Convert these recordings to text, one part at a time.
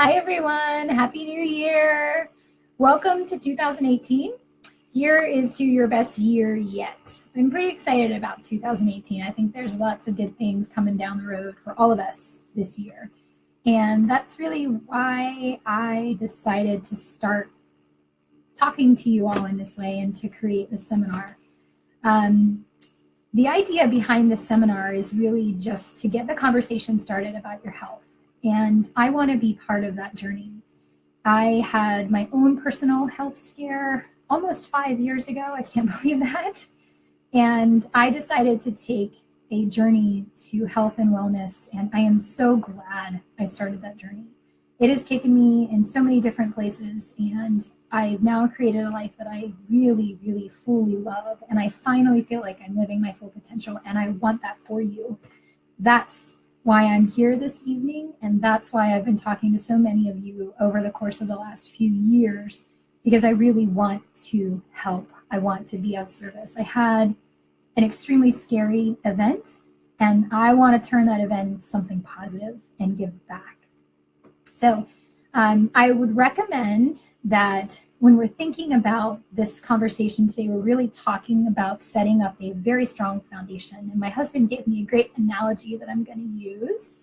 Hi, everyone. Happy New Year. Welcome to 2018. Here is to your best year yet. I'm pretty excited about 2018. I think there's lots of good things coming down the road for all of us this year. And that's really why I decided to start talking to you all in this way and to create this seminar. The idea behind this seminar is really just to get the conversation started about your health. And I want to be part of that journey. I had my own personal health scare almost 5 years ago. I can't believe that. And I decided to take a journey to health and wellness. And I am so glad I started that journey. It has taken me in so many different places. And I've now created a life that I really, really fully love. And I finally feel like I'm living my full potential. And I want that for you. That's why I'm here this evening, and that's why I've been talking to so many of you over the course of the last few years, because I really want to help. I want to be of service. I had an extremely scary event, and I want to turn that event into something positive and give back. So I would recommend that when we're thinking about this conversation today, we're really talking about setting up a very strong foundation. And my husband gave me a great analogy that I'm going to use.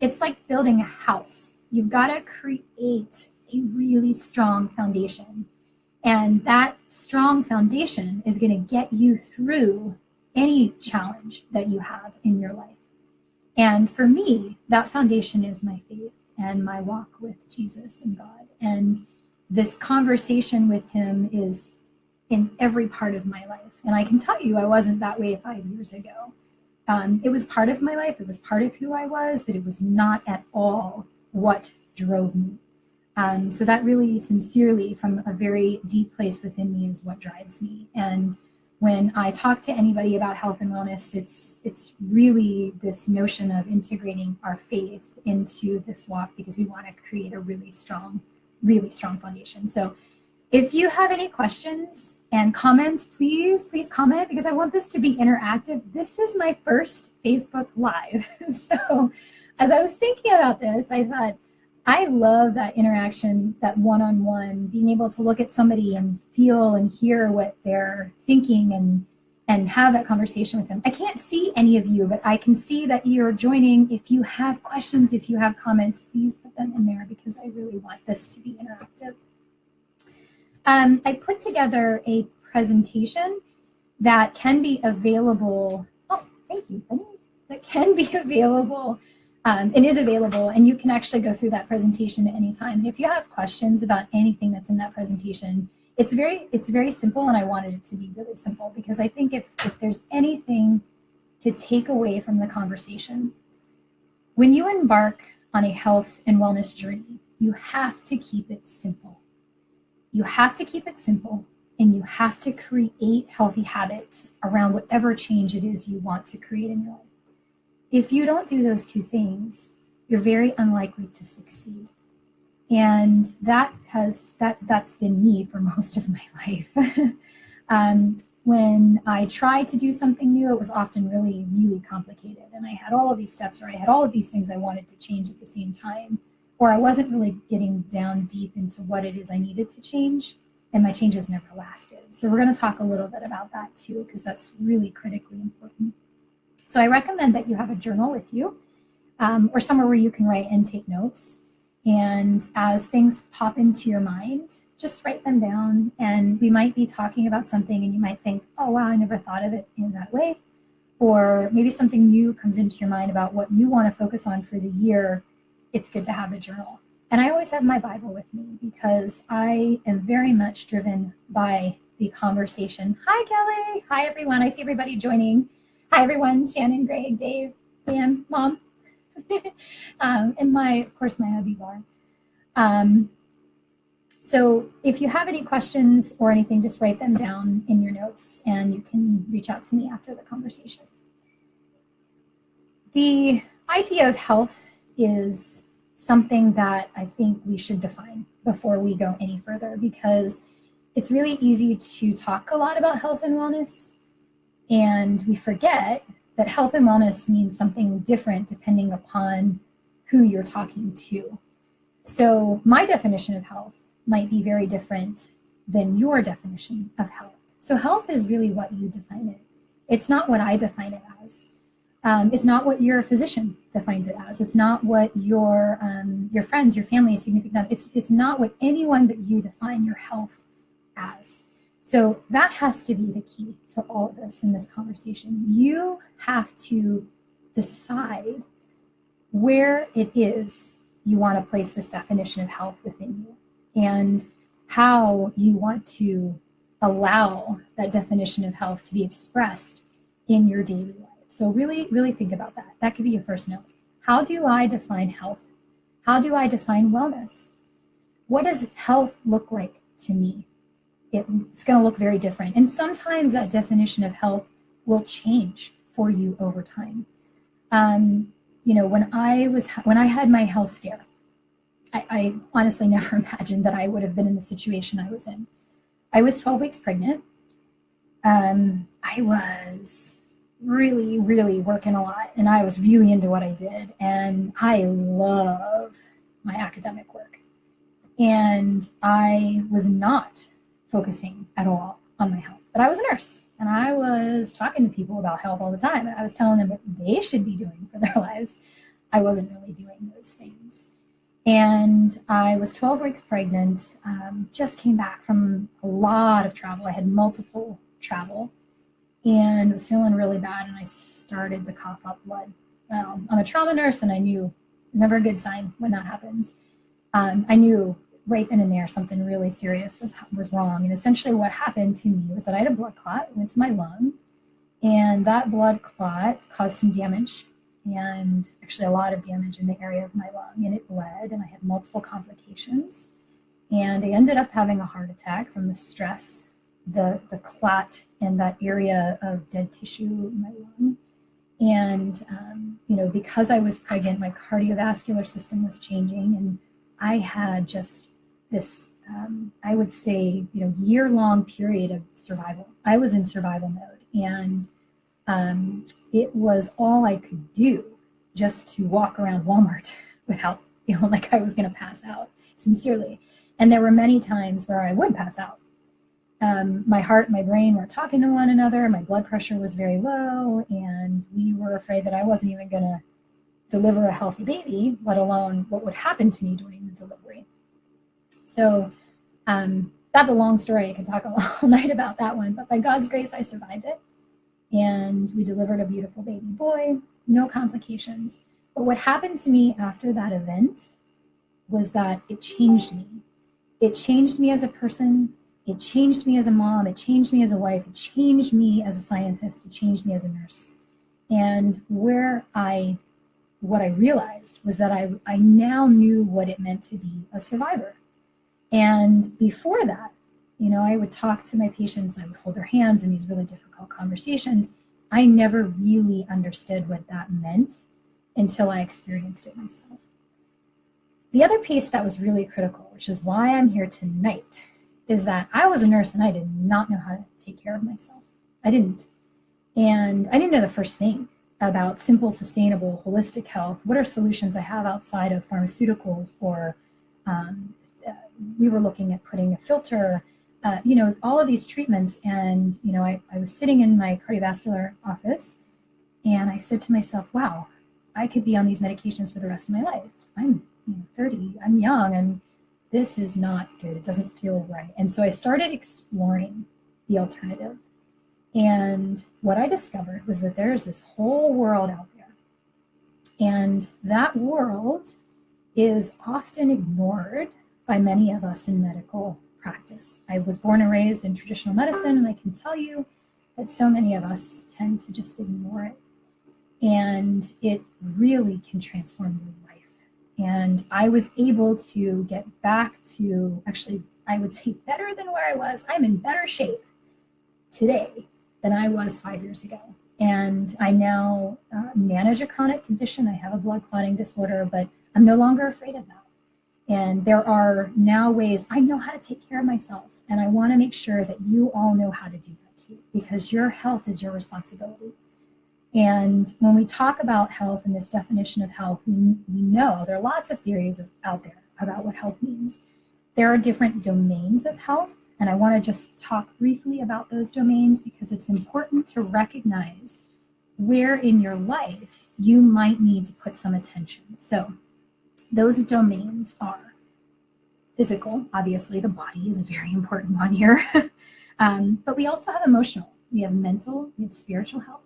It's like building a house. You've got to create a really strong foundation. And that strong foundation is going to get you through any challenge that you have in your life. And for me, that foundation is my faith and my walk with Jesus and God. And this conversation with him is in every part of my life. And I can tell you, I wasn't that way 5 years ago. It was part of my life. It was part of who I was, but it was not at all what drove me. So that really sincerely, from a very deep place within me, is what drives me. And when I talk to anybody about health and wellness, it's really this notion of integrating our faith into this walk, because we want to create a really strong foundation. So if you have any questions and comments, please comment, because I want this to be interactive. This is my first Facebook Live. So as I was thinking about this, I thought, I love that interaction, that one-on-one, being able to look at somebody and feel and hear what they're thinking and have that conversation with them. I can't see any of you, but I can see that you're joining. If you have questions, if you have comments, please put them in there, because I really want this to be interactive. I put together a presentation that can be available. Oh, thank you, Penny. That can be available. It is available, and you can actually go through that presentation at any time. And if you have questions about anything that's in that presentation, it's very simple, and I wanted it to be really simple, because I think if there's anything to take away from the conversation, when you embark on a health and wellness journey, you have to keep it simple. You have to keep it simple, and you have to create healthy habits around whatever change it is you want to create in your life. If you don't do those two things, you're very unlikely to succeed. And that's been me for most of my life. When I tried to do something new, it was often really, really complicated. And I had all of these steps, or I had all of these things I wanted to change at the same time, or I wasn't really getting down deep into what it is I needed to change, and my changes never lasted. So we're going to talk a little bit about that too, because that's really critically important. So I recommend that you have a journal with you, or somewhere where you can write and take notes. And as things pop into your mind, just write them down. And we might be talking about something and you might think, oh, wow, I never thought of it in that way. Or maybe something new comes into your mind about what you want to focus on for the year. It's good to have a journal. And I always have my Bible with me, because I am very much driven by the conversation. Hi, Kelly. Hi, everyone. I see everybody joining. Hi, everyone. Shannon, Greg, Dave, Dan, Mom. And of course, my hubby Bar. So if you have any questions or anything, just write them down in your notes, and you can reach out to me after the conversation. The idea of health is something that I think we should define before we go any further, because it's really easy to talk a lot about health and wellness, and we forget that health and wellness means something different depending upon who you're talking to. So my definition of health might be very different than your definition of health. So health is really what you define it. It's not what I define it as. It's not what your physician defines it as. It's not what your friends, your family, significant. It's not what anyone but you define your health as. So that has to be the key to all of this in this conversation. You have to decide where it is you want to place this definition of health within you, and how you want to allow that definition of health to be expressed in your daily life. So really, really think about that. That could be your first note. How do I define health? How do I define wellness? What does health look like to me? It's going to look very different. And sometimes that definition of health will change for you over time. When I had my health scare, I honestly never imagined that I would have been in the situation I was in. I was 12 weeks pregnant. I was really, really working a lot, and I was really into what I did. And I love my academic work. And I was not focusing at all on my health. But I was a nurse, and I was talking to people about health all the time. And I was telling them what they should be doing for their lives. I wasn't really doing those things. And I was 12 weeks pregnant, just came back from a lot of travel. I had multiple travel and was feeling really bad. And I started to cough up blood. I'm a trauma nurse, and I knew, never a good sign when that happens. I knew right then and there something really serious was wrong. And essentially what happened to me was that I had a blood clot. It went to my lung, and that blood clot caused some damage, and actually a lot of damage in the area of my lung, and it bled, and I had multiple complications. And I ended up having a heart attack from the stress, the clot in that area of dead tissue in my lung. And, because I was pregnant, my cardiovascular system was changing, and I had just this, I would say, year-long period of survival. I was in survival mode, and it was all I could do just to walk around Walmart without feeling like I was going to pass out, sincerely. And there were many times where I would pass out. My heart and my brain were talking to one another. My blood pressure was very low, and we were afraid that I wasn't even going to deliver a healthy baby, let alone what would happen to me during the delivery. So that's a long story. I could talk all night about that one, but by God's grace, I survived it. And we delivered a beautiful baby boy, no complications. But what happened to me after that event was that it changed me. It changed me as a person. It changed me as a mom. It changed me as a wife. It changed me as a scientist. It changed me as a nurse. And what I realized was that I now knew what it meant to be a survivor. And before that, I would talk to my patients, I would hold their hands in these really difficult conversations. I never really understood what that meant until I experienced it myself. The other piece that was really critical, which is why I'm here tonight, is that I was a nurse and I did not know how to take care of myself. I didn't. And I didn't know the first thing about simple, sustainable, holistic health. What are solutions I have outside of pharmaceuticals, or we were looking at putting a filter, all of these treatments. And, I was sitting in my cardiovascular office, and I said to myself, wow, I could be on these medications for the rest of my life. I'm 30, I'm young, and this is not good. It doesn't feel right. And so I started exploring the alternative. And what I discovered was that there's this whole world out there. And that world is often ignored by many of us in medical practice. I was born and raised in traditional medicine, and I can tell you that so many of us tend to just ignore it. And it really can transform your life. And I was able to get back to, actually, I would say better than where I was. I'm in better shape today than I was 5 years ago. And I now manage a chronic condition. I have a blood clotting disorder, but I'm no longer afraid of that. And there are now ways I know how to take care of myself. And I want to make sure that you all know how to do that too, because your health is your responsibility. And when we talk about health and this definition of health, we know there are lots of theories out there about what health means. There are different domains of health, and I want to just talk briefly about those domains because it's important to recognize where in your life you might need to put some attention. So those domains are physical. Obviously, the body is a very important one here. But we also have emotional. We have mental, we have spiritual health.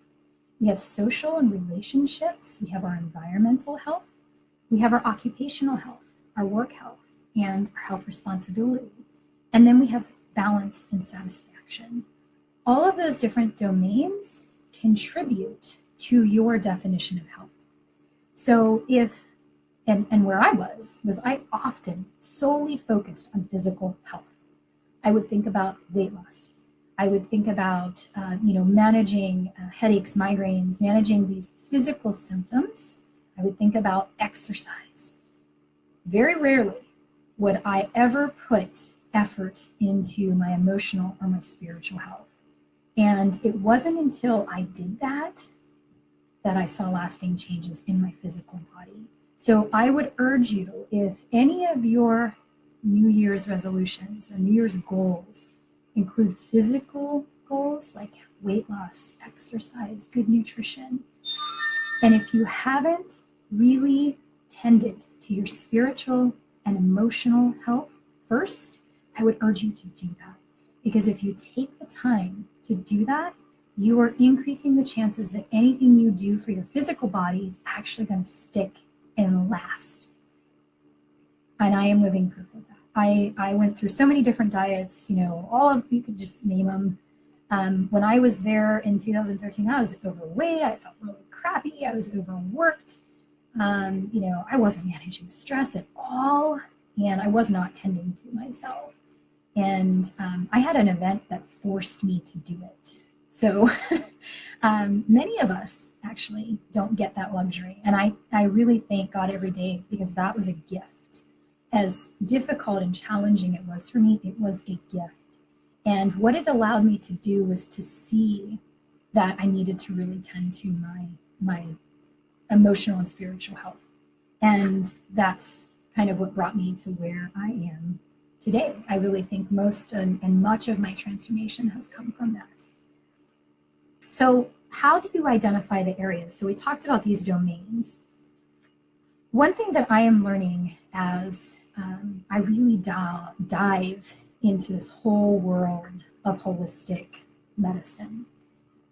We have social and relationships. We have our environmental health. We have our occupational health, our work health, and our health responsibility. And then we have balance and satisfaction. All of those different domains contribute to your definition of health. So if, and where I was I often solely focused on physical health. I would think about weight loss. I would think about, managing headaches, migraines, managing these physical symptoms. I would think about exercise. Very rarely would I ever put effort into my emotional or my spiritual health. And it wasn't until I did that I saw lasting changes in my physical body. So I would urge you, if any of your New Year's resolutions or New Year's goals include physical goals like weight loss, exercise, good nutrition, and if you haven't really tended to your spiritual and emotional health first, I would urge you to do that. Because if you take the time to do that, you are increasing the chances that anything you do for your physical body is actually going to stick and last. And I am living proof of that. I went through so many different diets, you could just name them. When I was there in 2013, I was overweight. I felt really crappy. I was overworked. I wasn't managing stress at all, and I was not tending to myself. And I had an event that forced me to do it. So many of us actually don't get that luxury. And I really thank God every day because that was a gift. As difficult and challenging it was for me, it was a gift. And what it allowed me to do was to see that I needed to really tend to my emotional and spiritual health. And that's kind of what brought me to where I am today. I really think most and much of my transformation has come from that. So how do you identify the areas? So we talked about these domains. One thing that I am learning as I really dive into this whole world of holistic medicine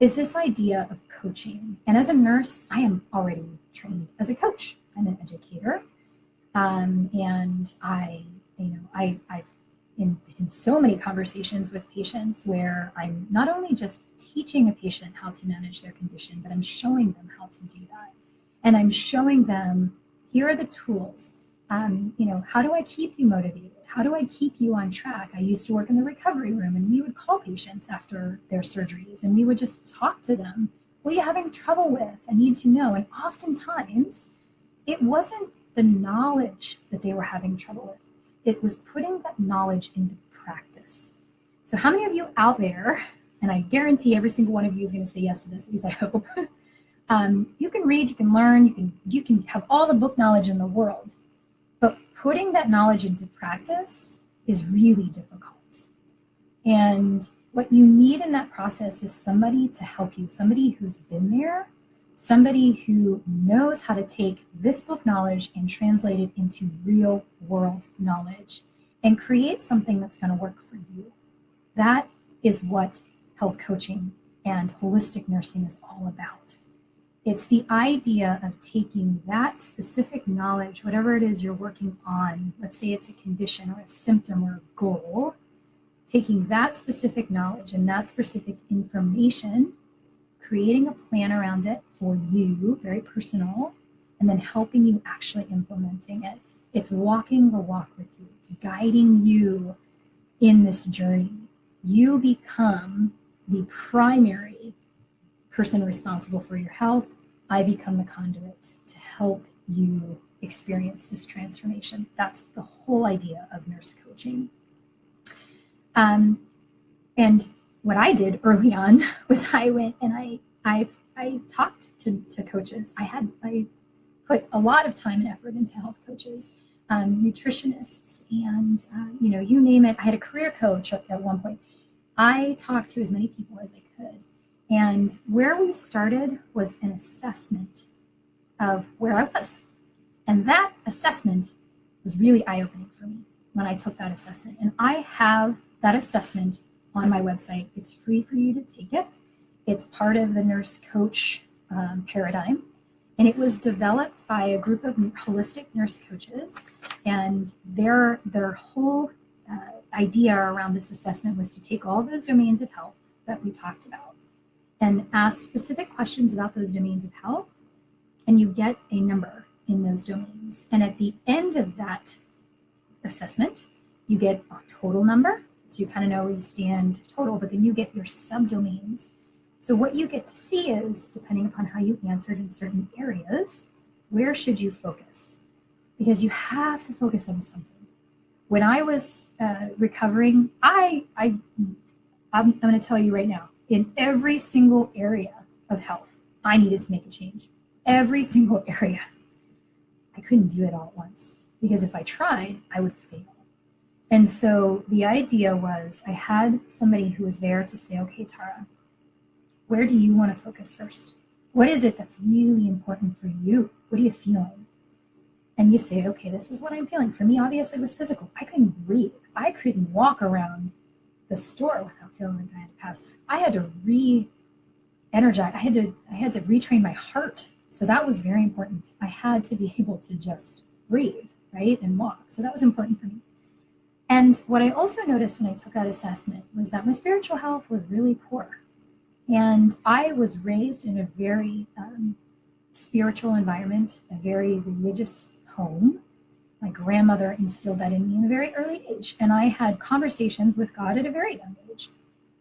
is this idea of coaching. And as a nurse, I am already trained as a coach. I'm an educator. And I've in so many conversations with patients where I'm not only just teaching a patient how to manage their condition, but I'm showing them how to do that. And I'm showing them, here are the tools. How do I keep you motivated? How do I keep you on track? I used to work in the recovery room, and we would call patients after their surgeries, and we would just talk to them. What are you having trouble with? I need to know. And oftentimes, it wasn't the knowledge that they were having trouble with. It was putting that knowledge into practice. So how many of you out there, and I guarantee every single one of you is going to say yes to this, at least I hope, you can read, you can learn, you can have all the book knowledge in the world, but putting that knowledge into practice is really difficult. And what you need in that process is somebody to help you, somebody who's been there, somebody who knows how to take this book knowledge and translate it into real world knowledge and create something that's going to work for you. That is what health coaching and holistic nursing is all about. It's the idea of taking that specific knowledge, whatever it is you're working on, let's say it's a condition or a symptom or a goal, taking that specific knowledge and that specific information, creating a plan around it for you, very personal, and then helping you actually implementing it. It's walking the walk with you. It's guiding you in this journey. You become the primary person responsible for your health. I become the conduit to help you experience this transformation. That's the whole idea of nurse coaching. And what I did early on was I went and I I talked to coaches. I put a lot of time and effort into health coaches, nutritionists, and you name it. I had a career coach at one point. I talked to as many people as I could. And where we started was an assessment of where I was. And that assessment was really eye-opening for me when I took that assessment. And I have that assessment on my website. It's free for you to take it. It's part of the nurse coach paradigm. And it was developed by a group of holistic nurse coaches. And their whole idea around this assessment was to take all those domains of health that we talked about and ask specific questions about those domains of health. And you get a number in those domains. And at the end of that assessment, you get a total number. So you kind of know where you stand total, but then you get your subdomains. So what you get to see is, depending upon how you answered in certain areas, where should you focus? Because you have to focus on something. When I was recovering, I'm going to tell you right now, in every single area of health, I needed to make a change. Every single area. I couldn't do it all at once, because if I tried, I would fail. And so the idea was, I had somebody who was there to say, okay, Taura, where do you want to focus first? What is it that's really important for you? What are you feeling? And you say, okay, this is what I'm feeling. For me, obviously, it was physical. I couldn't breathe. I couldn't walk around the store without feeling like I had to pass. I had to re-energize. I had to retrain my heart. So that was very important. I had to be able to just breathe, right, and walk. So that was important for me. And what I also noticed when I took that assessment was that my spiritual health was really poor. And I was raised in a very spiritual environment, a very religious home. My grandmother instilled that in me in a very early age. And I had conversations with God at a very young age.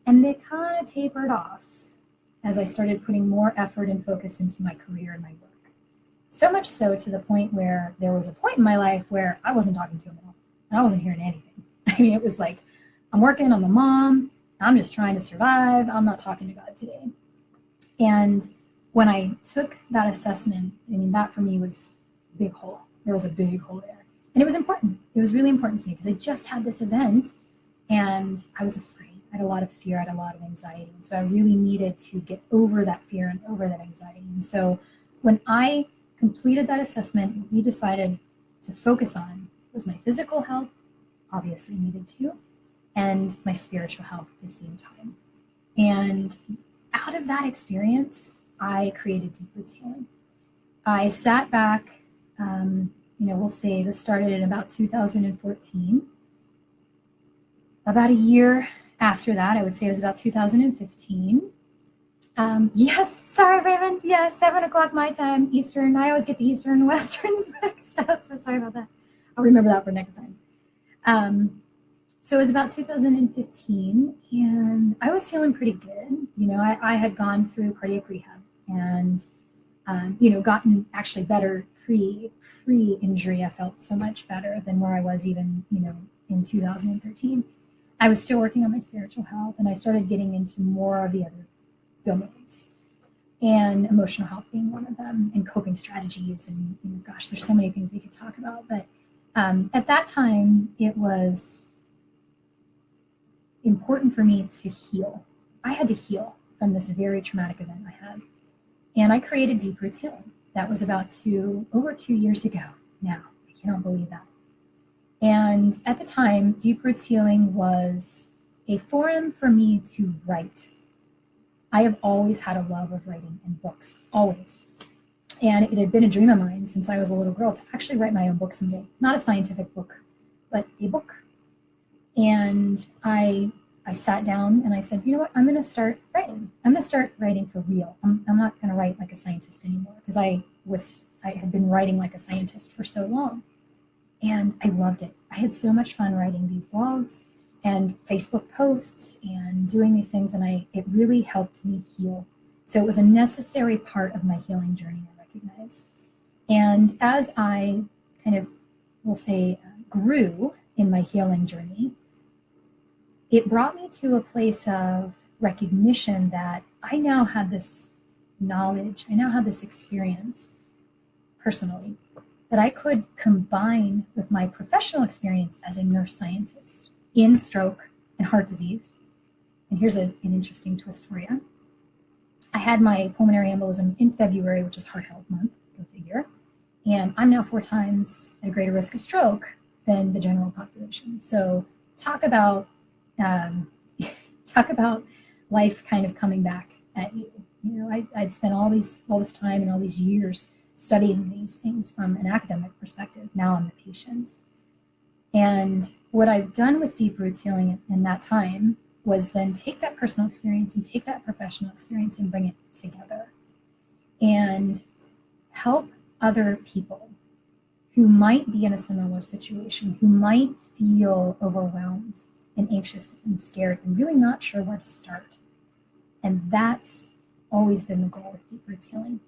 And they kind of tapered off as I started putting more effort and focus into my career and my work. So much so to the point where there was a point in my life where I wasn't talking to him at all. And I wasn't hearing anything. I mean, it was like, I'm working, I'm a mom, I'm just trying to survive, I'm not talking to God today. And when I took that assessment, I mean, that for me was a big hole. There was a big hole there. And it was important. It was really important to me because I just had this event and I was afraid. I had a lot of fear, I had a lot of anxiety. And so I really needed to get over that fear and over that anxiety. And so when I completed that assessment, what we decided to focus on was my physical health, obviously needed to, and my spiritual health at the same time. And out of that experience, I created Deep Roots Healing. I sat back, we'll say this started in about 2014. About a year after that, I would say it was about 2015. Yes, sorry, Raymond. Yes, 7 o'clock my time, Eastern. I always get the Eastern and Westerns mixed up, so sorry about that. I'll remember that for next time. So it was about 2015, and I was feeling pretty good. I had gone through cardiac rehab and, gotten actually better pre-injury. I felt so much better than where I was even, in 2013. I was still working on my spiritual health, and I started getting into more of the other domains, and emotional health being one of them, and coping strategies. And gosh, there's so many things we could talk about. But at that time, it was important for me to heal. I had to heal from this very traumatic event I had. And I created Deep Roots Healing. That was about over 2 years ago now. I cannot believe that. And at the time, Deep Roots Healing was a forum for me to write. I have always had a love of writing and books, always. And it had been a dream of mine since I was a little girl to actually write my own book someday. Not a scientific book, but a book. And I sat down and I said, you know what, I'm going to start writing. I'm going to start writing for real. I'm not going to write like a scientist anymore, because I had been writing like a scientist for so long. And I loved it. I had so much fun writing these blogs and Facebook posts and doing these things, and it really helped me heal. So it was a necessary part of my healing journey, I recognize. And as I kind of, we'll say, grew in my healing journey, it brought me to a place of recognition that I now had this knowledge, I now have this experience personally that I could combine with my professional experience as a nurse scientist in stroke and heart disease. And here's an interesting twist for you. I had my pulmonary embolism in February, which is Heart Health Month, go figure. And I'm now 4 times at a greater risk of stroke than the general population. So talk about life kind of coming back at you. You know, I'd spent all this time and all these years studying these things from an academic perspective. Now I'm a patient. And what I've done with Deep Roots Healing in that time was then take that personal experience and take that professional experience and bring it together and help other people who might be in a similar situation, who might feel overwhelmed and anxious and scared and really not sure where to start. And that's always been the goal with Deep Roots Healing.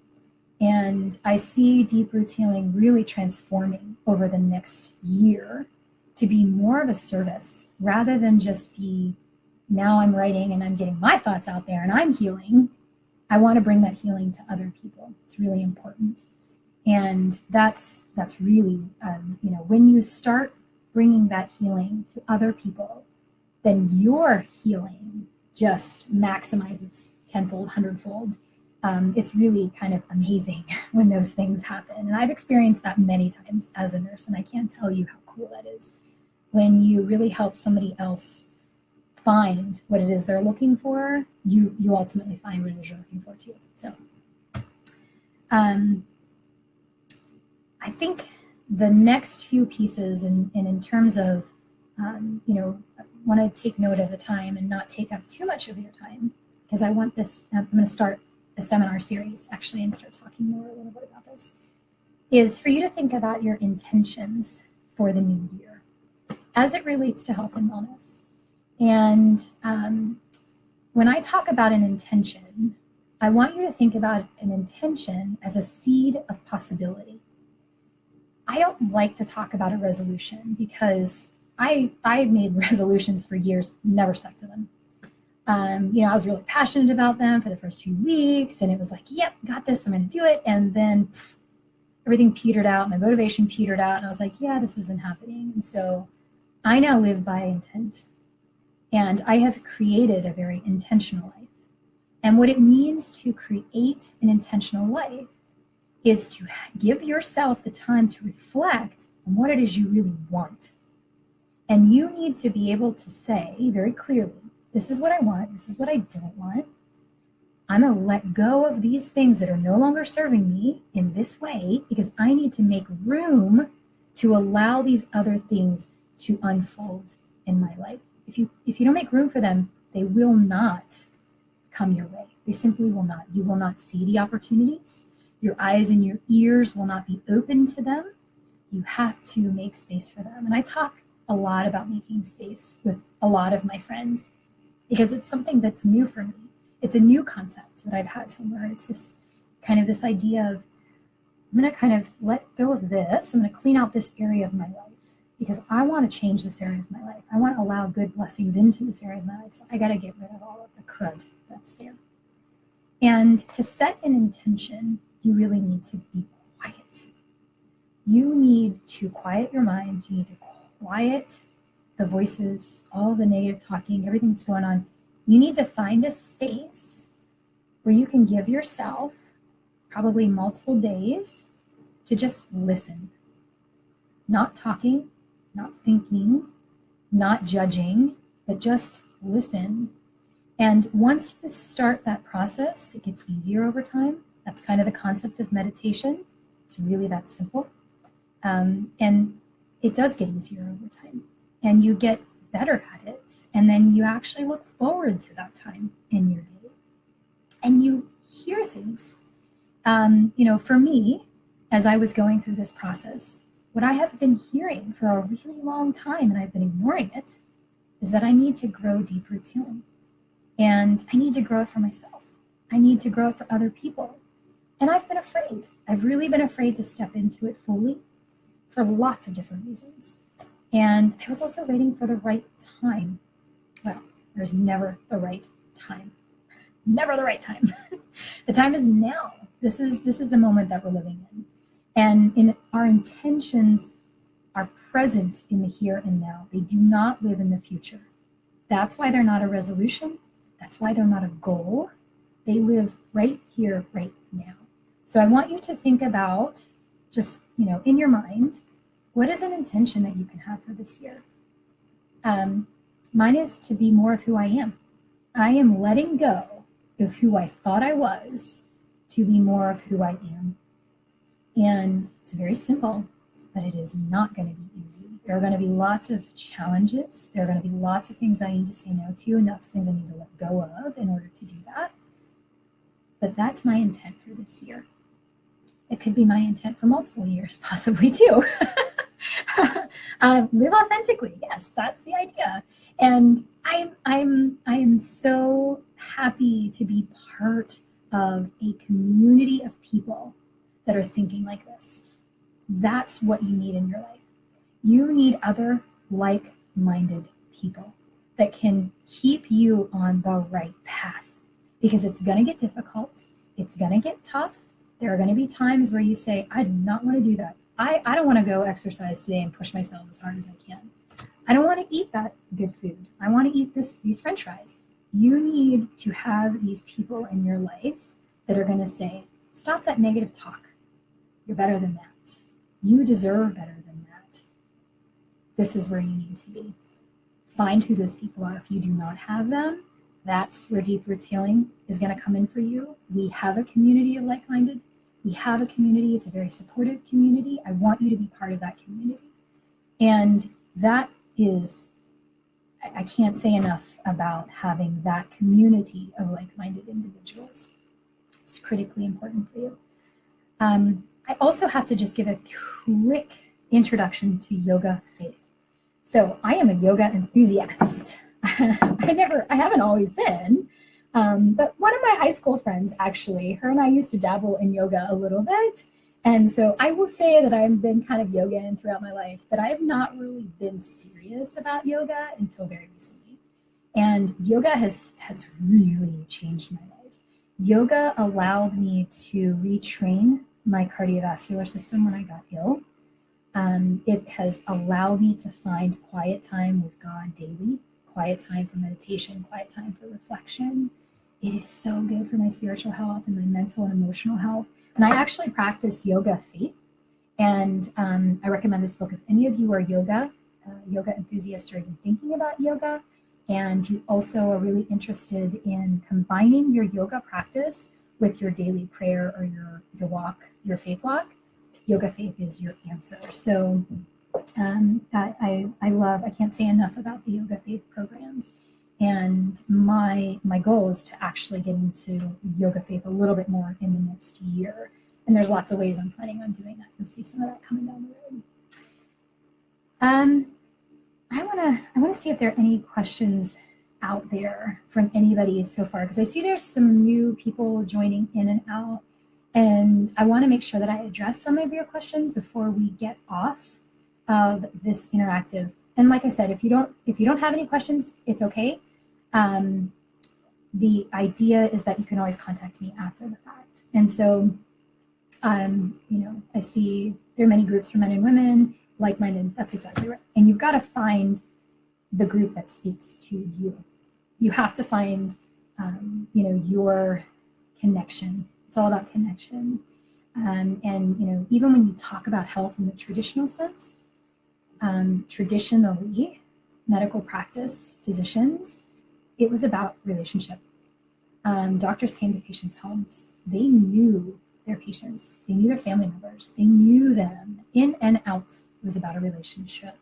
And I see Deep Roots Healing really transforming over the next year to be more of a service rather than just be, now I'm writing and I'm getting my thoughts out there and I'm healing. I want to bring that healing to other people. It's really important. And that's really, when you start bringing that healing to other people, then your healing just maximizes tenfold, hundredfold. It's really kind of amazing when those things happen. And I've experienced that many times as a nurse, and I can't tell you how cool that is. When you really help somebody else find what it is they're looking for, you ultimately find what it is you're looking for too. So I think the next few pieces, and in terms of, want to take note of the time and not take up too much of your time, because I want this, I'm going to start a seminar series actually and start talking more a little bit about this, is for you to think about your intentions for the new year as it relates to health and wellness. And when I talk about an intention, I want you to think about an intention as a seed of possibility. I don't like to talk about a resolution because I've made resolutions for years, never stuck to them. I was really passionate about them for the first few weeks, and it was like, yep, got this, I'm going to do it. And then everything petered out, my motivation petered out, and I was like, yeah, this isn't happening. And so I now live by intent, and I have created a very intentional life. And what it means to create an intentional life is to give yourself the time to reflect on what it is you really want. And you need to be able to say very clearly, this is what I want, this is what I don't want. I'm going to let go of these things that are no longer serving me in this way because I need to make room to allow these other things to unfold in my life. If you don't make room for them, they will not come your way. They simply will not. You will not see the opportunities. Your eyes and your ears will not be open to them. You have to make space for them. And I talk a lot about making space with a lot of my friends because it's something that's new for me. It's a new concept that I've had to learn. It's this idea of, I'm going to kind of let go of this. I'm going to clean out this area of my life because I want to change this area of my life. I want to allow good blessings into this area of my life. So I got to get rid of all of the crud that's there. And to set an intention, you really need to be quiet. You need to quiet your mind. You need to quiet the voices, all the negative talking, everything that's going on. You need to find a space where you can give yourself probably multiple days to just listen. Not talking, not thinking, not judging, but just listen. And once you start that process, it gets easier over time. That's kind of the concept of meditation. It's really that simple. And it does get easier over time. And you get better at it. And then you actually look forward to that time in your day. And you hear things. For me, as I was going through this process, what I have been hearing for a really long time, and I've been ignoring it, is that I need to grow Deep Roots Healing. And I need to grow it for myself. I need to grow it for other people. And I've been afraid. I've really been afraid to step into it fully for lots of different reasons. And I was also waiting for the right time. Well, there's never the right time. never the right time. The time is now. This is the moment that we're living in. And in our intentions are present in the here and now. They do not live in the future. That's why they're not a resolution. That's why they're not a goal. They live right here, right now. So I want you to think about just, in your mind, what is an intention that you can have for this year? Mine is to be more of who I am. I am letting go of who I thought I was to be more of who I am. And it's very simple, but it is not going to be easy. There are going to be lots of challenges. There are going to be lots of things I need to say no to and lots of things I need to let go of in order to do that. But that's my intent for this year. It could be my intent for multiple years, possibly too. Live authentically. Yes, that's the idea. And I am so happy to be part of a community of people that are thinking like this. That's what you need in your life. You need other like-minded people that can keep you on the right path, because it's going to get difficult. It's going to get tough. There are going to be times where you say, I do not want to do that. I don't want to go exercise today and push myself as hard as I can. I don't want to eat that good food. I want to eat these French fries. You need to have these people in your life that are going to say, stop that negative talk. You're better than that. You deserve better than that. This is where you need to be. Find who those people are. If you do not have them, that's where Deep Roots Healing is going to come in for you. We have a community of like-minded. We have a community. It's a very supportive community. I want you to be part of that community. And that is, I can't say enough about having that community of like-minded individuals. It's critically important for you. I also have to just give a quick introduction to yoga faith. So I am a yoga enthusiast. I haven't always been, but one of my high school friends, actually, her and I used to dabble in yoga a little bit. And so I will say that I've been kind of yoga throughout my life, but I have not really been serious about yoga until very recently. And yoga has really changed my life. Yoga allowed me to retrain my cardiovascular system when I got ill. It has allowed me to find quiet time with God daily, quiet time for meditation, quiet time for reflection. It is so good for my spiritual health and my mental and emotional health. And I actually practice yoga faith. And I recommend this book if any of you are yoga enthusiasts or even thinking about yoga, and you also are really interested in combining your yoga practice with your daily prayer or your walk, your faith walk. Yoga faith is your answer. So I can't say enough about the yoga faith programs. And my goal is to actually get into yoga faith a little bit more in the next year. And there's lots of ways I'm planning on doing that. You'll see some of that coming down the road. I want to see if there are any questions out there from anybody so far, because I see there's some new people joining in and out. And I want to make sure that I address some of your questions before we get off of this interactive. And like I said, if you don't have any questions, it's okay. The idea is that you can always contact me after the fact. And so, I see there are many groups for men and women, like-minded. That's exactly right. And you've got to find the group that speaks to you. You have to find, your connection. It's all about connection. And even when you talk about health in the traditional sense, traditionally, medical practice, physicians, it was about relationship. Doctors came to patients' homes. They knew their patients. They knew their family members. They knew them in and out. It was about a relationship.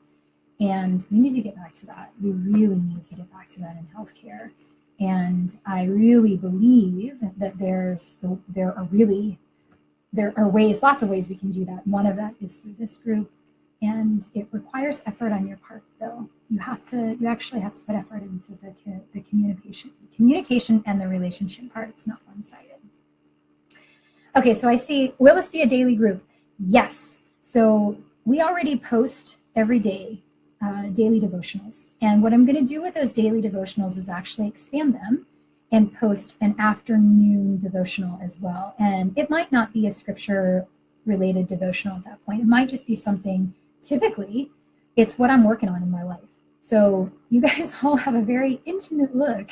And we need to get back to that. We really need to get back to that in healthcare. And I really believe that there are ways, lots of ways we can do that. One of that is through this group. And it requires effort on your part, though. You actually have to put effort into the communication and the relationship part. It's not one-sided. Okay, so I see, will this be a daily group? Yes. So we already post every day daily devotionals. And what I'm going to do with those daily devotionals is actually expand them and post an afternoon devotional as well. And it might not be a scripture related devotional at that point. It might just be something, typically, it's what I'm working on in my life. So you guys all have a very intimate look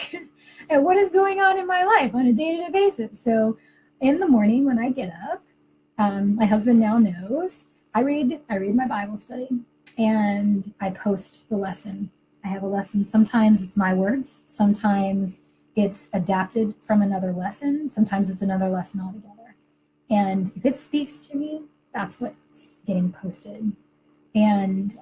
at what is going on in my life on a day-to-day basis. So in the morning when I get up, my husband now knows, I read my Bible study and I post the lesson. I have a lesson. Sometimes it's my words. Sometimes it's adapted from another lesson. Sometimes it's another lesson altogether. And if it speaks to me, that's what's getting posted. And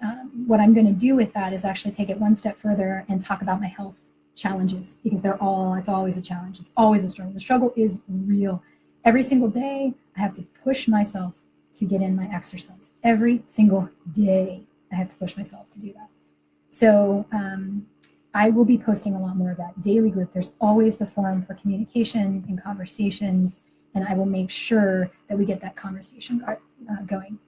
what I'm going to do with that is actually take it one step further and talk about my health challenges, because it's always a challenge. It's always a struggle. The struggle is real. Every single day, I have to push myself to get in my exercise. Every single day, I have to push myself to do that. So I will be posting a lot more of that. Daily group, there's always the forum for communication and conversations, and I will make sure that we get that conversation going.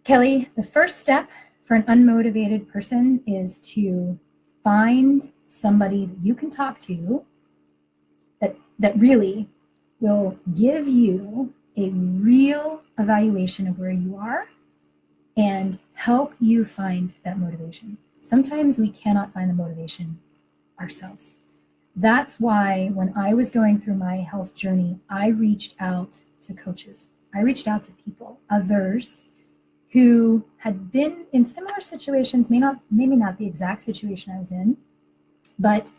Kelly, the first step for an unmotivated person is to find somebody that you can talk to that really will give you a real evaluation of where you are and help you find that motivation. Sometimes we cannot find the motivation ourselves. That's why when I was going through my health journey, I reached out to coaches. I reached out to people, others who had been in similar situations, maybe not the exact situation I was in, but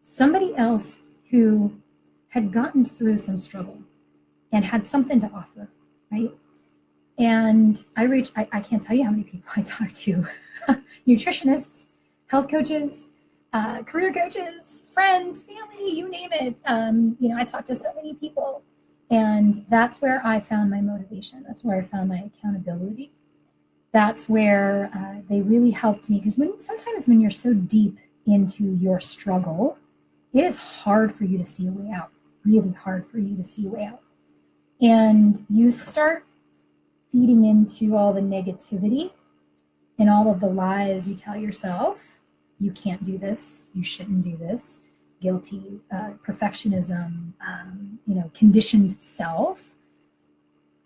somebody else who had gotten through some struggle and had something to offer, right? And I can't tell you how many people I talked to, nutritionists, health coaches, career coaches, friends, family, you name it. I talked to so many people, and that's where I found my motivation. That's where I found my accountability. That's where they really helped me, because sometimes when you're so deep into your struggle, it is hard for you to see a way out, really hard for you to see a way out. And you start feeding into all the negativity and all of the lies you tell yourself. You can't do this, you shouldn't do this, guilty, perfectionism, conditioned self.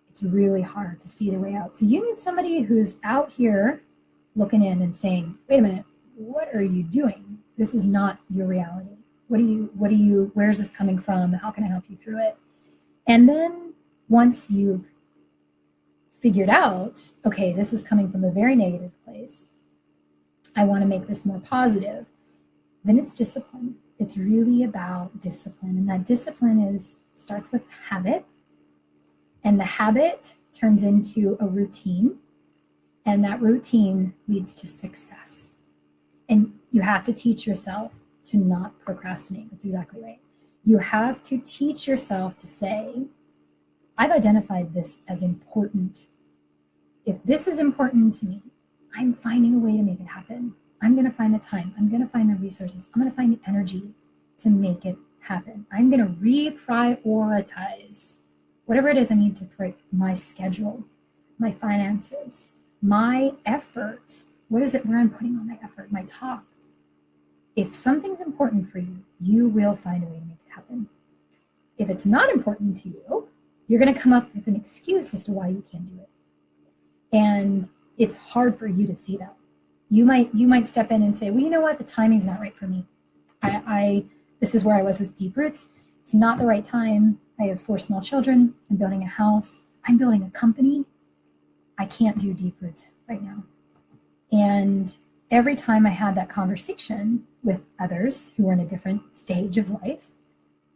It's really hard to see the way out. So you need somebody who's out here looking in and saying, wait a minute, what are you doing? This is not your reality. Where's this coming from? How can I help you through it? And then once you've figured out, okay, this is coming from a very negative place, I want to make this more positive, then it's discipline. It's really about discipline. And that discipline starts with habit. And the habit turns into a routine. And that routine leads to success. And you have to teach yourself to not procrastinate. That's exactly right. You have to teach yourself to say, I've identified this as important. If this is important to me, I'm finding a way to make it happen. I'm going to find the time. I'm going to find the resources. I'm going to find the energy to make it happen. I'm going to reprioritize whatever it is I need to put my schedule, my finances, my effort. What is it where I'm putting all my effort, my talk? If something's important for you, you will find a way to make it happen. If it's not important to you, you're going to come up with an excuse as to why you can't do it. And it's hard for you to see that. You might step in and say, well, you know what? The timing's not right for me. This is where I was with Deep Roots. It's not the right time. I have 4 small children. I'm building a house. I'm building a company. I can't do Deep Roots right now. And every time I had that conversation with others who were in a different stage of life,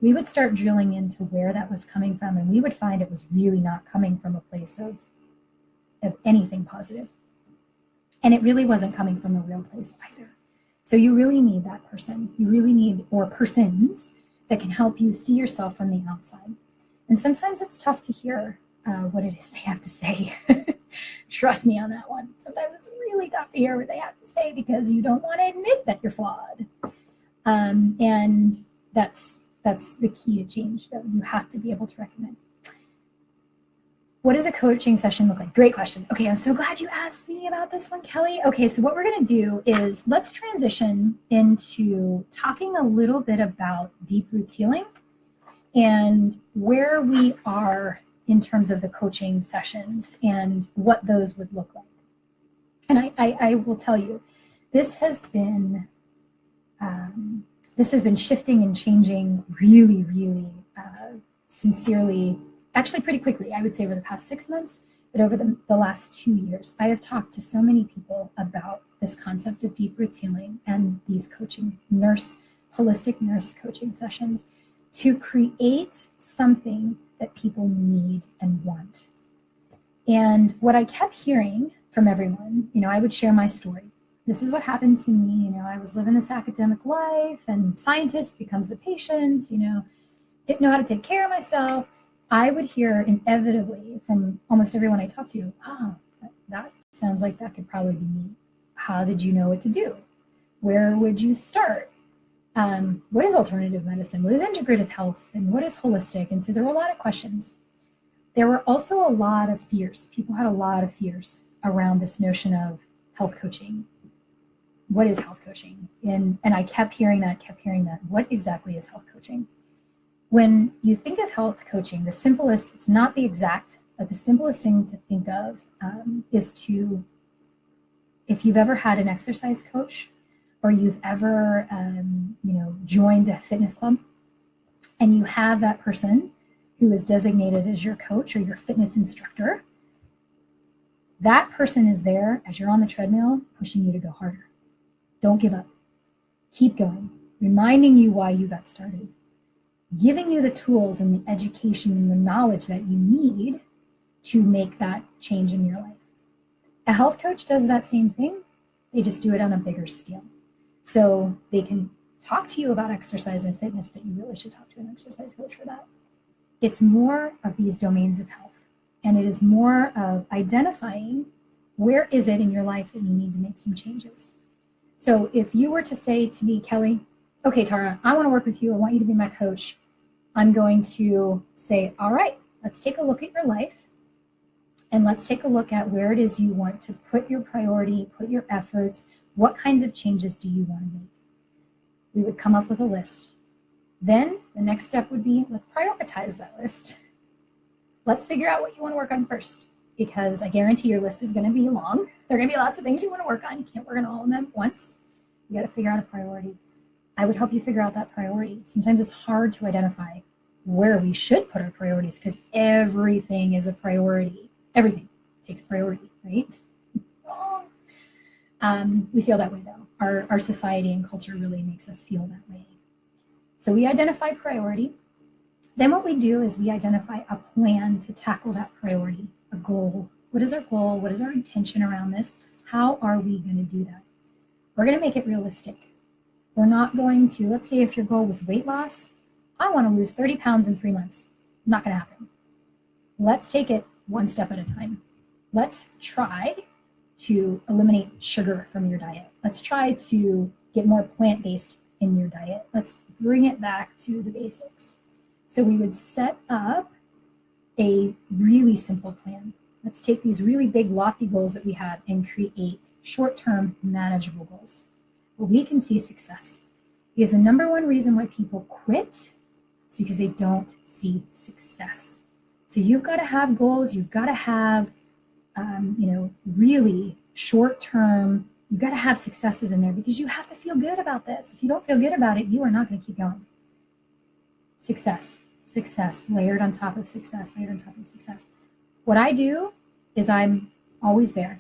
we would start drilling into where that was coming from, and we would find it was really not coming from a place of anything positive. And it really wasn't coming from a real place either. So you really need that person. You really need, or persons, that can help you see yourself from the outside. And sometimes it's tough to hear what it is they have to say. Trust me on that one. Sometimes it's really tough to hear what they have to say because you don't want to admit that you're flawed. And that's the key to change, that you have to be able to recognize. What does a coaching session look like? Great question. Okay, I'm so glad you asked me about this one, Kelly. Okay, so what we're going to do is let's transition into talking a little bit about deep roots healing and where we are in terms of the coaching sessions and what those would look like. And I will tell you, this has been shifting and changing really, really sincerely, actually pretty quickly, I would say over the past 6 months, but over the last 2 years. I have talked to so many people about this concept of deep roots healing and these coaching holistic nurse coaching sessions to create something that people need and want. And what I kept hearing from everyone, I would share my story. This is what happened to me. I was living this academic life and scientist becomes the patient, didn't know how to take care of myself. I would hear inevitably from almost everyone I talked to, that sounds like that could probably be me. How did you know what to do? Where would you start? What is alternative medicine? What is integrative health? And what is holistic? And so there were a lot of questions. There were also a lot of fears. People had a lot of fears around this notion of health coaching. What is health coaching? And I kept hearing that. What exactly is health coaching? When you think of health coaching, it's not the exact, but the simplest thing to think of is if you've ever had an exercise coach or you've ever, joined a fitness club and you have that person who is designated as your coach or your fitness instructor, that person is there as you're on the treadmill, pushing you to go harder. Don't give up. Keep going, reminding you why you got started, giving you the tools and the education and the knowledge that you need to make that change in your life. A health coach does that same thing. They just do it on a bigger scale. So they can talk to you about exercise and fitness, but you really should talk to an exercise coach for that. It's more of these domains of health. And it is more of identifying where is it in your life that you need to make some changes. So if you were to say to me, Kelly, okay, Taura, I want to work with you. I want you to be my coach. I'm going to say, all right, let's take a look at your life and let's take a look at where it is you want to put your priority, put your efforts. What kinds of changes do you want to make? We would come up with a list. Then the next step would be, let's prioritize that list. Let's figure out what you want to work on first, because I guarantee your list is going to be long. There are going to be lots of things you want to work on. You can't work on all of them at once. You got to figure out a priority. I would help you figure out that priority. Sometimes it's hard to identify where we should put our priorities because everything is a priority. Everything takes priority, right? We feel that way though. Our society and culture really makes us feel that way. So we identify priority. Then what we do is we identify a plan to tackle that priority, a goal. What is our goal? What is our intention around this? How are we going to do that? We're going to make it realistic. We're not going to, let's say if your goal was weight loss, I want to lose 30 pounds in 3 months. Not going to happen. Let's take it one step at a time. Let's try to eliminate sugar from your diet. Let's try to get more plant-based in your diet. Let's bring it back to the basics. So we would set up a really simple plan. Let's take these really big, lofty goals that we have and create short-term, manageable goals where we can see success. Because the number one reason why people quit is because they don't see success. So you've got to have goals. You've got to have, really short-term. You've got to have successes in there because you have to feel good about this. If you don't feel good about it, you are not going to keep going. Success, layered on top of success, layered on top of success. What I do is I'm always there.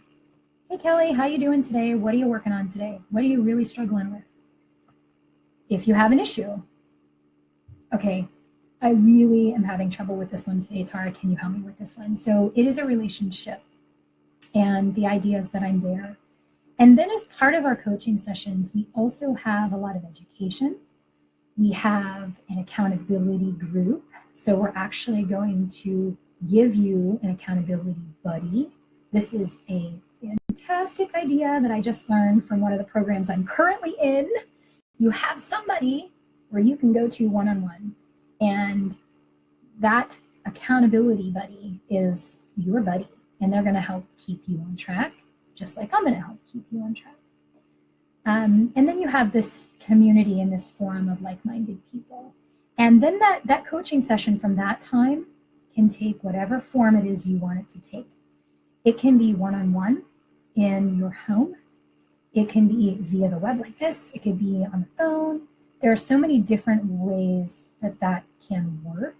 Hey, Kelly, how you doing today? What are you working on today? What are you really struggling with? If you have an issue, okay, I really am having trouble with this one today, Taura. Can you help me with this one? So it is a relationship. And the idea is that I'm there. And then as part of our coaching sessions, we also have a lot of education. We have an accountability group. So we're actually going to give you an accountability buddy. This is a fantastic idea that I just learned from one of the programs I'm currently in. You have somebody where you can go to one-on-one. And that accountability buddy is your buddy, and they're going to help keep you on track, just like I'm going to help keep you on track. And then you have this community and this forum of like-minded people. And then that coaching session from that time can take whatever form it is you want it to take. It can be one-on-one in your home. It can be via the web like this. It could be on the phone. There are so many different ways that can work.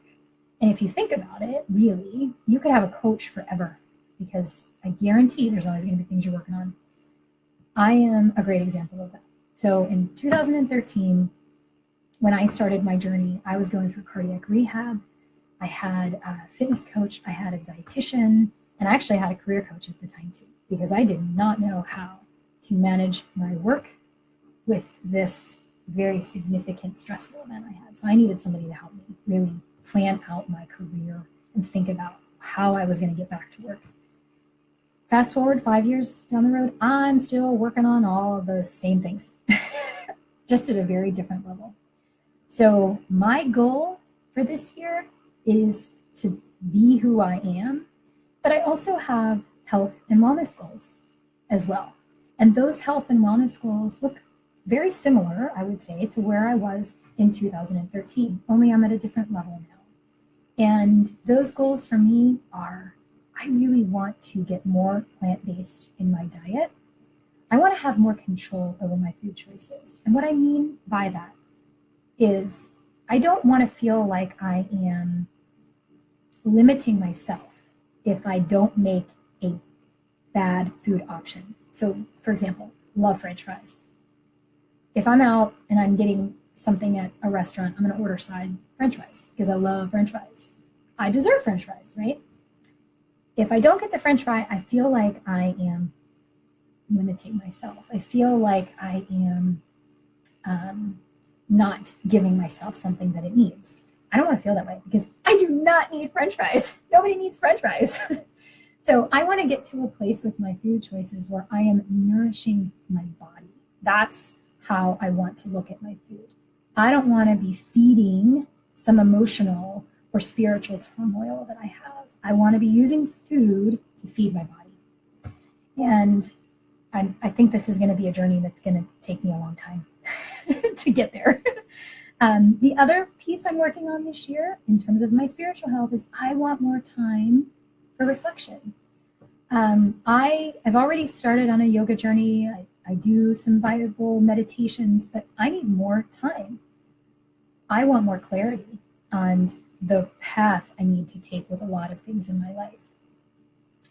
And if you think about it, really, you could have a coach forever, because I guarantee there's always going to be things you're working on. I am a great example of that. So in 2013, when I started my journey, I was going through cardiac rehab. I had a fitness coach, I had a dietitian, and I actually had a career coach at the time too, because I did not know how to manage my work with this very significant stressful event I had. So I needed somebody to help me really plan out my career and think about how I was going to get back to work. Fast forward 5 years down the road, I'm still working on all of those same things, just at a very different level. So my goal for this year is to be who I am, but I also have health and wellness goals as well. And those health and wellness goals look very similar, I would say, to where I was in 2013, only I'm at a different level now. And those goals for me are, I really want to get more plant-based in my diet. I want to have more control over my food choices. And what I mean by that is I don't want to feel like I am limiting myself if I don't make a bad food option. So, for example, love French fries. If I'm out and I'm getting something at a restaurant, I'm going to order side French fries because I love French fries. I deserve French fries, right? If I don't get the French fry, I feel like I am limiting myself. I feel like I am not giving myself something that it needs. I don't want to feel that way because I do not need French fries. Nobody needs French fries. So I want to get to a place with my food choices where I am nourishing my body. That's how I want to look at my food. I don't want to be feeding some emotional or spiritual turmoil that I have. I want to be using food to feed my body. And I think this is going to be a journey that's going to take me a long time to get there. The other piece I'm working on this year in terms of my spiritual health is I want more time for reflection. I've already started on a yoga journey. I do some Bible meditations, but I need more time. I want more clarity on the path I need to take with a lot of things in my life.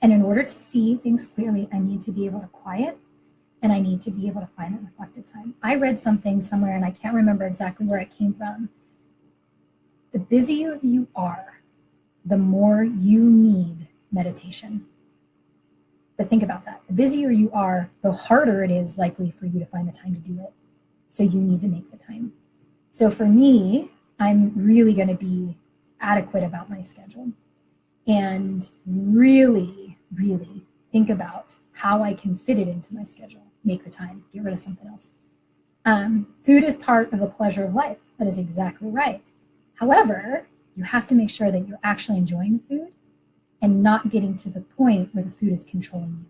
And in order to see things clearly, I need to be able to quiet and I need to be able to find that reflective time. I read something somewhere and I can't remember exactly where it came from. The busier you are, the more you need meditation. But think about that. The busier you are, the harder it is likely for you to find the time to do it. So you need to make the time. So for me, I'm really going to be adequate about my schedule and really, really think about how I can fit it into my schedule, make the time, get rid of something else. Food is part of the pleasure of life. That is exactly right. However, you have to make sure that you're actually enjoying the food and not getting to the point where the food is controlling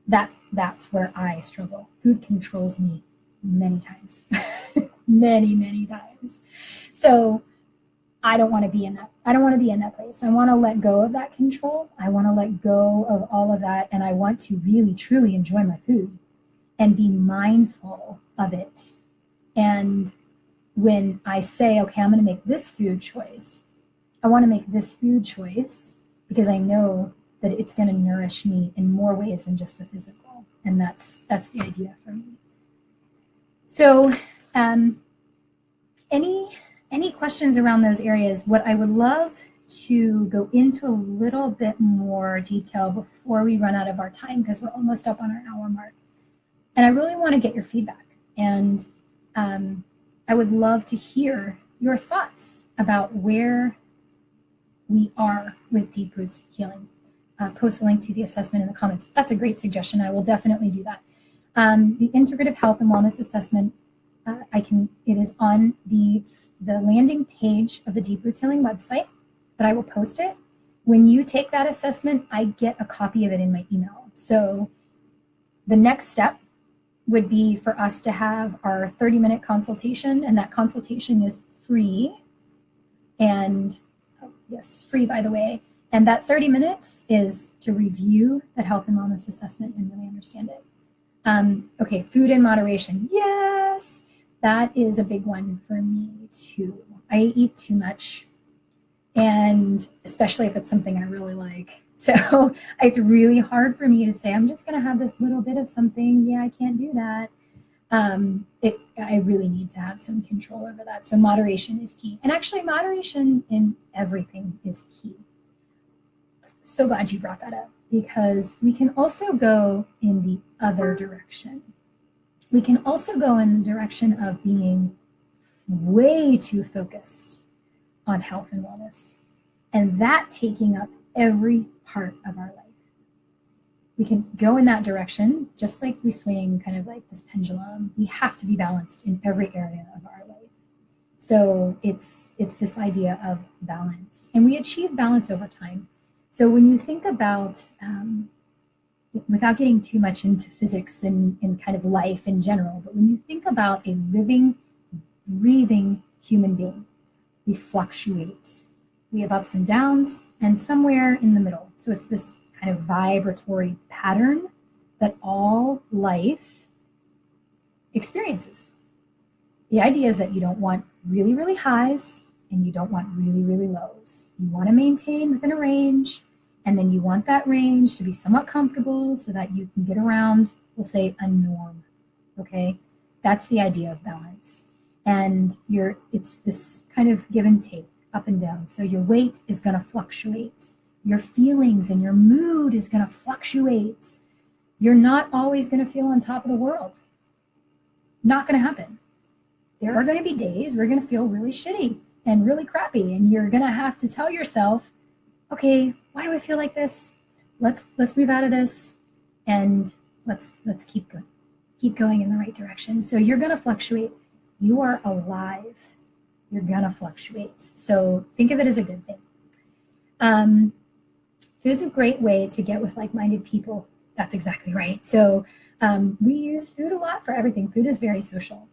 you. That's where I struggle. Food controls me many times, many times. So I don't want to be in that. I don't want to be in that place. I want to let go of that control. I want to let go of all of that. And I want to really, truly enjoy my food and be mindful of it. And when I say, okay, I'm going to make this food choice, I want to make this food choice because I know that it's going to nourish me in more ways than just the physical. And that's the idea for me. So any questions around those areas? What I would love to go into a little bit more detail before we run out of our time, because we're almost up on our hour mark. And I really want to get your feedback. And I would love to hear your thoughts about where we are with Deep Roots Healing. Post a link to the assessment in the comments. That's a great suggestion. I will definitely do that. The Integrative Health and Wellness Assessment, it is on the landing page of the Deep Roots Healing website, but I will post it when you take that assessment, I get a copy of it in my email. So the next step would be for us to have our 30-minute consultation, and that consultation is free. And yes, free, by the way. And that 30 minutes is to review that health and wellness assessment and really understand it. Okay, food in moderation. Yes, that is a big one for me too. I eat too much, and especially if it's something I really like. So it's really hard for me to say, I'm just going to have this little bit of something. Yeah, I can't do that. I really need to have some control over that. So moderation is key. And actually, moderation in everything is key. So glad you brought that up, because we can also go in the other direction. We can also go in the direction of being way too focused on health and wellness, and that taking up every part of our life. We can go in that direction, just like we swing kind of like this pendulum. We have to be balanced in every area of our life. So it's this idea of balance, and we achieve balance over time. So when you think about, without getting too much into physics and kind of life in general, but when you think about a living, breathing human being, we fluctuate. We have ups and downs, and somewhere in the middle. So it's this kind of vibratory pattern that all life experiences. The idea is that you don't want really, really highs, and you don't want really, really lows. You want to maintain within a range, and then you want that range to be somewhat comfortable so that you can get around, we'll say, a norm. Okay, that's the idea of balance. And it's this kind of give and take, up and down. So your weight is going to fluctuate. Your feelings and your mood is going to fluctuate. You're not always going to feel on top of the world. Not going to happen. There are going to be days we're going to feel really shitty and really crappy, and you're going to have to tell yourself, okay, why do I feel like this? Let's move out of this, and let's keep going in the right direction. So you're going to fluctuate. You are alive. You're going to fluctuate. So think of it as a good thing. Food's a great way to get with like-minded people. That's exactly right. So we use food a lot for everything. Food is very social.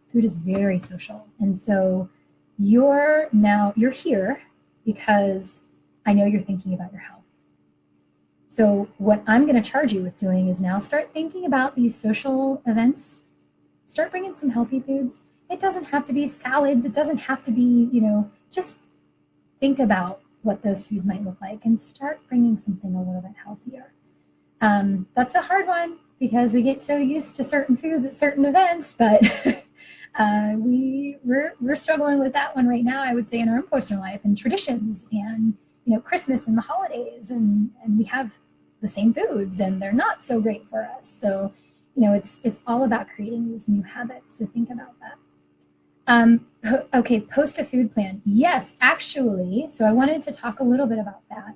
And so you're here because I know you're thinking about your health. So what I'm going to charge you with doing is now start thinking about these social events. Start bringing some healthy foods. It doesn't have to be salads. It doesn't have to be, just think about what those foods might look like and start bringing something a little bit healthier. That's a hard one because we get so used to certain foods at certain events, but we're struggling with that one right now, I would say, in our own personal life and traditions and, Christmas and the holidays, and we have the same foods and they're not so great for us. So, it's all about creating these new habits. So think about that. Okay, post a food plan. Yes, actually, so I wanted to talk a little bit about that.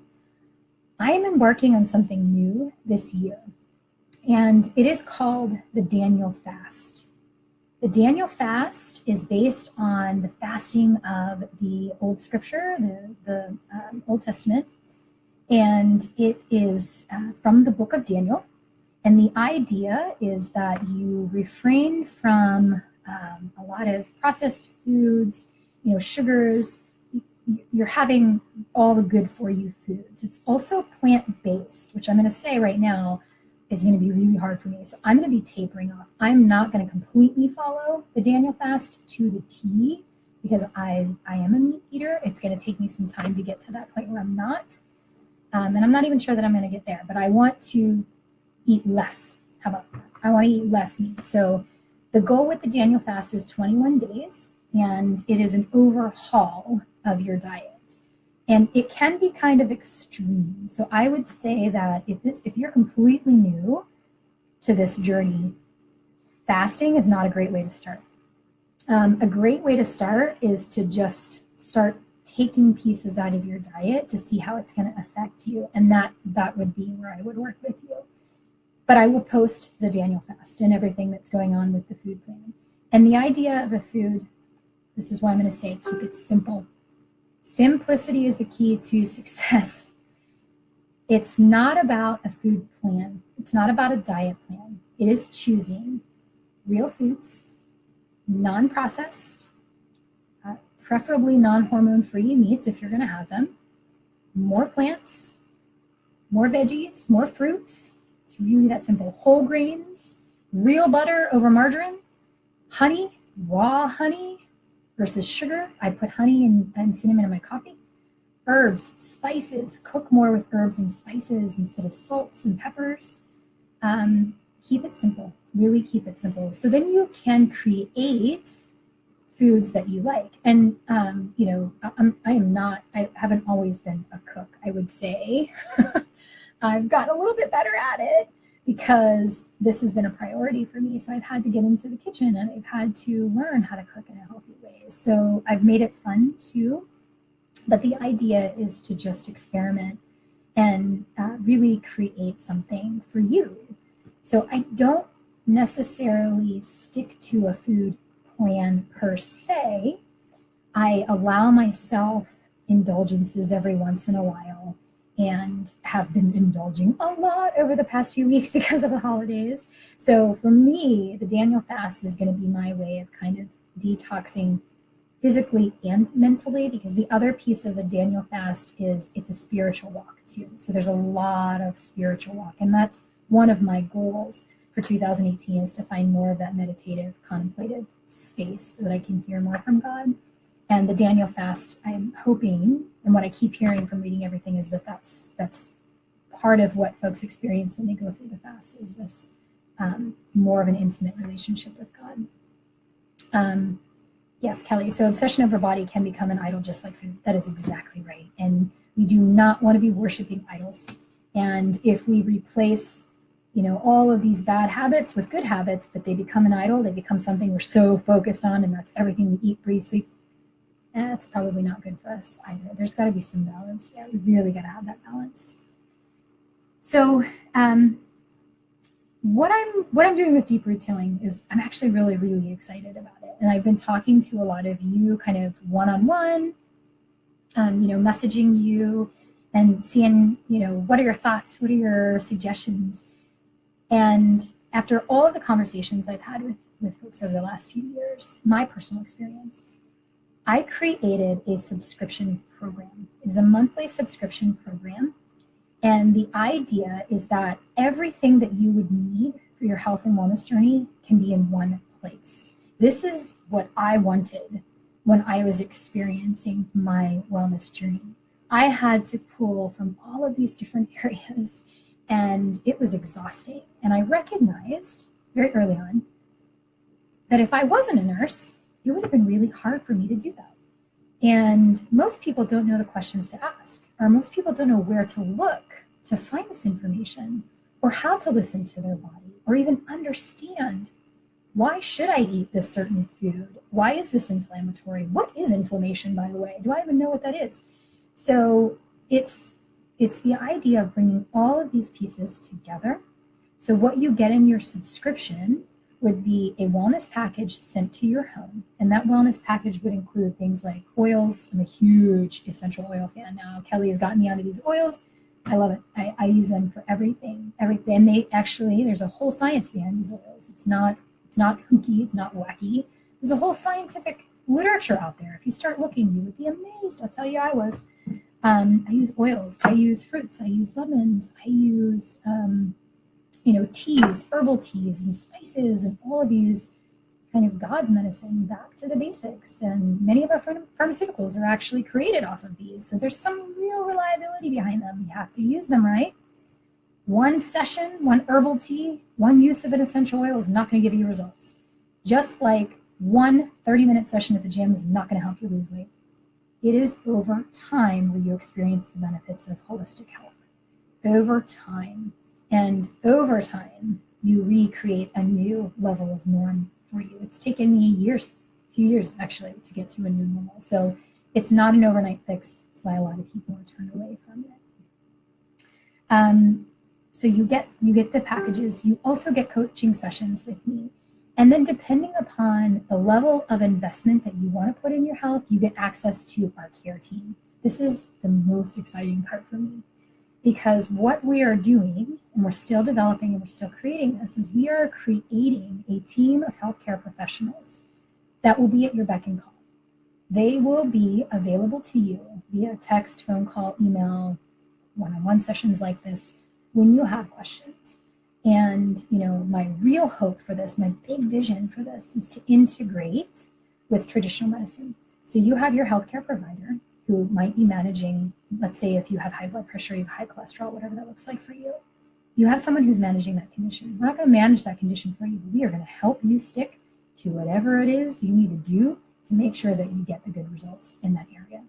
I am embarking on something new this year, and it is called the Daniel Fast. The Daniel Fast is based on the fasting of the Old Scripture, the Old Testament, and it is from the book of Daniel. And the idea is that you refrain from a lot of processed foods, sugars. You're having all the good for you foods. It's also plant-based, which I'm going to say right now is going to be really hard for me. So I'm going to be tapering off. I'm not going to completely follow the Daniel fast to the T because I am a meat eater. It's going to take me some time to get to that point where I'm not. And I'm not even sure that I'm going to get there, but I want to eat less. How about that? I want to eat less meat. So the goal with the Daniel fast is 21 days, and it is an overhaul of your diet. And it can be kind of extreme. So I would say that if you're completely new to this journey, fasting is not a great way to start. A great way to start is to just start taking pieces out of your diet to see how it's going to affect you. And that would be where I would work with you. But I will post the Daniel fast and everything that's going on with the food plan. And the idea of the food, this is why I'm going to say keep it simple. Simplicity is the key to success. It's not about a food plan. It's not about a diet plan. It is choosing real foods, non-processed, preferably non-hormone free meats if you're going to have them, more plants, more veggies, more fruits. It's really that simple. Whole grains, real butter over margarine, honey, raw honey versus sugar. I put honey and cinnamon in my coffee. Herbs, spices, cook more with herbs and spices instead of salts and peppers. Keep it simple, really keep it simple. So then you can create foods that you like. And, I haven't always been a cook, I would say. I've gotten a little bit better at it because this has been a priority for me. So I've had to get into the kitchen and I've had to learn how to cook in a healthy way. So I've made it fun too. But the idea is to just experiment and really create something for you. So I don't necessarily stick to a food plan per se. I allow myself indulgences every once in a while and have been indulging a lot over the past few weeks because of the holidays. So for me, the Daniel fast is going to be my way of kind of detoxing physically and mentally, because the other piece of the Daniel fast is it's a spiritual walk too. So there's a lot of spiritual walk, and that's one of my goals for 2018 is to find more of that meditative, contemplative space so that I can hear more from God. And the Daniel fast, I'm hoping, and what I keep hearing from reading everything is that that's part of what folks experience when they go through the fast is this more of an intimate relationship with God. Yes, Kelly. So obsession over body can become an idol just like food. That is exactly right. And we do not want to be worshiping idols. And if we replace, all of these bad habits with good habits, but they become an idol, they become something we're so focused on, and that's everything we eat, breathe, sleep, that's probably not good for us either. There's got to be some balance there. We really got to have that balance. So what I'm doing with Deep Roots Healing is I'm actually really, really excited about it. And I've been talking to a lot of you kind of one-on-one, messaging you and seeing, what are your thoughts? What are your suggestions? And after all of the conversations I've had with folks over the last few years, my personal experience, I created a subscription program. It is a monthly subscription program. And the idea is that everything that you would need for your health and wellness journey can be in one place. This is what I wanted when I was experiencing my wellness journey. I had to pull from all of these different areas, and it was exhausting. And I recognized very early on that if I wasn't a nurse, it would have been really hard for me to do that. And most people don't know the questions to ask, or most people don't know where to look to find this information, or how to listen to their body, or even understand, why should I eat this certain food? Why is this inflammatory? What is inflammation, by the way? Do I even know what that is? So it's the idea of bringing all of these pieces together. So what you get in your subscription would be a wellness package sent to your home. And that wellness package would include things like oils. I'm a huge essential oil fan now. Kelly has gotten me onto these oils. I love it. I use them for everything. And there's a whole science behind these oils. It's not hooky, it's not wacky. There's a whole scientific literature out there. If you start looking, you would be amazed. I'll tell you, I was. I use oils, I use fruits, I use lemons, I use teas, herbal teas and spices and all of these kind of God's medicine back to the basics. And many of our pharmaceuticals are actually created off of these. So there's some real reliability behind them. You have to use them right. One session, one herbal tea, one use of an essential oil is not going to give you results. Just like one 30-minute session at the gym is not going to help you lose weight. It is over time where you experience the benefits of holistic health. Over time. And over time, you recreate a new level of norm for you. It's taken me a few years actually, to get to a new normal. So it's not an overnight fix. That's why a lot of people are turned away from it. So you get the packages. You also get coaching sessions with me. And then depending upon the level of investment that you want to put in your health, you get access to our care team. This is the most exciting part for me. Because what we are doing, and we're still developing and we're still creating this, is we are creating a team of healthcare professionals that will be at your beck and call. They will be available to you via text, phone call, email, one-on-one sessions like this when you have questions. And, my real hope for this, my big vision for this, is to integrate with traditional medicine. So you have your healthcare provider who might be managing, let's say if you have high blood pressure, you have high cholesterol, whatever that looks like for you. You have someone who's managing that condition. We're not going to manage that condition for you, but we are going to help you stick to whatever it is you need to do to make sure that you get the good results in that area.